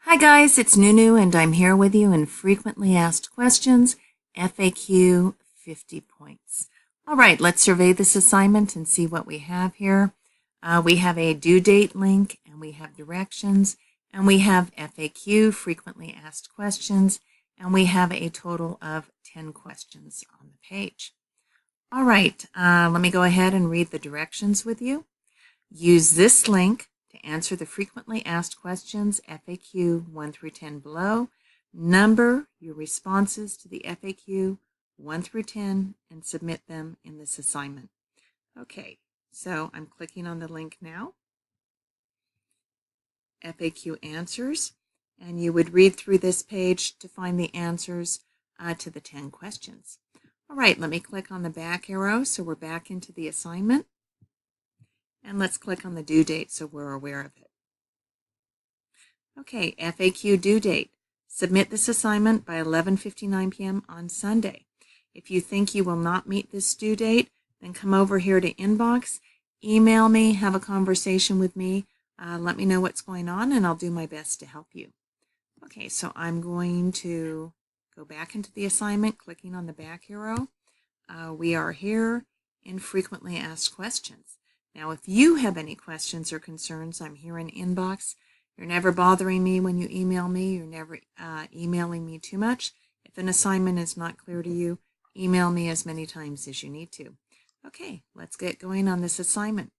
Hi guys, it's Nunu and I'm here with you in Frequently Asked Questions, FAQ 50 points. All right, let's survey this assignment and see what we have here. We have a due date link and we have directions and we have FAQ, Frequently Asked Questions, and we have a total of 10 questions on the page. All right, let me go ahead and read the directions with you. Use this link to answer the frequently asked questions FAQ 1 through 10 below. Number your responses to the FAQ 1 through 10 and submit them in this assignment. Okay, so I'm clicking on the link now. FAQ answers, and you would read through this page to find the answers to the 10 questions. All right, let me click on the back arrow so we're back into the assignment. And let's click on the due date so we're aware of it. Okay, FAQ due date. Submit this assignment by 11:59 p.m. on Sunday. If you think you will not meet this due date, then come over here to inbox, email me, have a conversation with me, let me know what's going on, and I'll do my best to help you. Okay, so I'm going to go back into the assignment, clicking on the back arrow. We are here in Frequently Asked Questions. Now, if you have any questions or concerns, I'm here in inbox. You're never bothering me when you email me. You're never emailing me too much. If an assignment is not clear to you, email me as many times as you need to. Okay, let's get going on this assignment.